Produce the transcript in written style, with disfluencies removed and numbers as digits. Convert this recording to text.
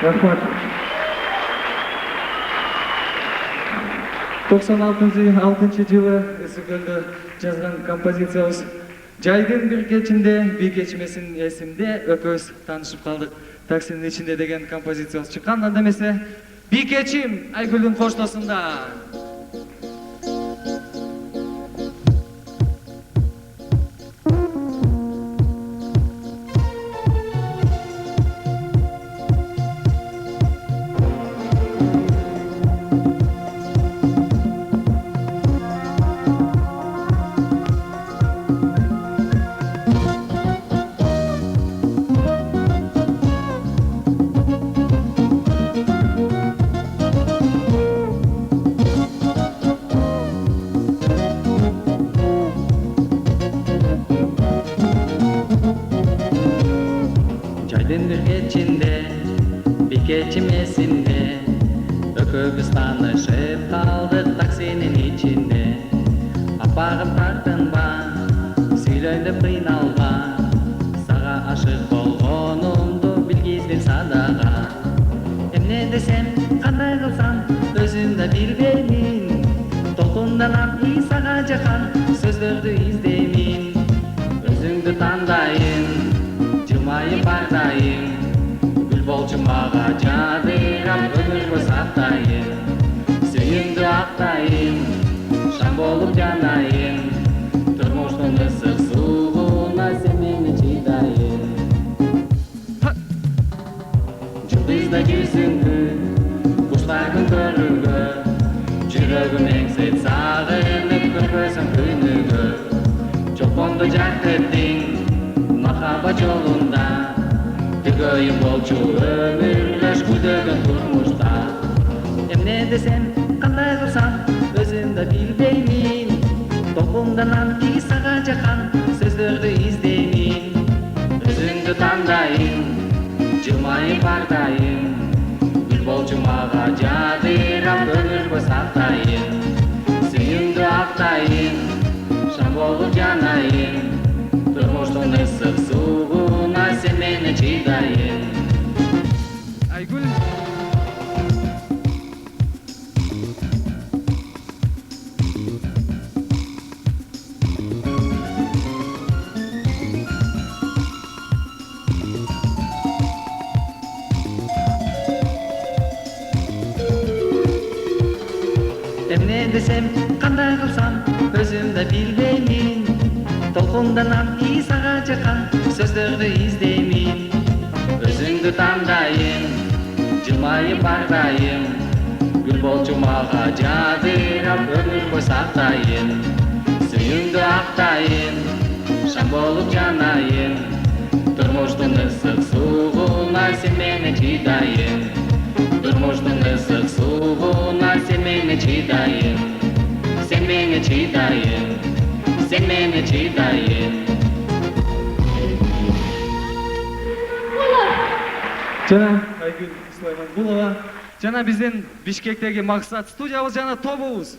Рахмат. 96-жылы Ысыкөлдө жазган композициябыз Жайдын бир кечинде би кечмесин эсимде экөөбүз таанышып калдык. Таксинин ичинде деген композициябыз чыккан. Анда эмесе би кечим Айгүлдүн коштосунда. Кечим эсимде, экөөбүз таанышып калдык таксинин ичинде. Апагым тартынба, сүйлөйм деп кыйналба, сага ашык болгонумду билгиздим садага. Эмне десем, кандай кылсам, өзүм да билбеймин. Толкунданам сага жаккан сөздөрдү издеймин. Өзүңдү тандайын, жылмайып бардайын. Болчу мага жадырам, өмүргө сактайын. Сүйүңдү актайын, шам болуп жанайын. Турмуштун ысык сууна сен мени чыдайын. Жулдыздай жүзүңдү, куштардын көрүнгө. Жүрөгүм эңсеп сагынып көрбөсөм күнүгө. Чолпонду жактырдың, махаббат жолунда. Төгөйүм болчу өмүрлөш күдөгөн турмушта. Эмне десем, кандай кылсам, өзүм да билбеймин. Толкунданам сага жаккан сөздөрдү издеймин. Өзүңдү тандайын, жылмайып бардайын. Гүл болчу мага жадырам, өмүргө сактайын. Сүйүңдү актайын, шам болуп жанайын. Турмуштун ысык сууна сен мени чыдайын. Айгүл. Эмне десем, кандай кылсам, өзүм да билбеймин. Толкунданам сага жаккан сөздөрдү издеймин. Өзүңдү тандайын, жылмайып бардайын. Гүл болчу мага жадырам, өмүргө сактайын. Сүйүңдү актайын, шам болуп жанайын. Турмуштун ысык сууна сен мени чыдайын. Турмуштун ысык сууна сен мени чыдайын. Сен мени чыдайын. Sen meni çiğdayın. Жана Айгүл Сулаймангулова, жана биздин Бишкектеги Максат студиябыз жана тобубуз.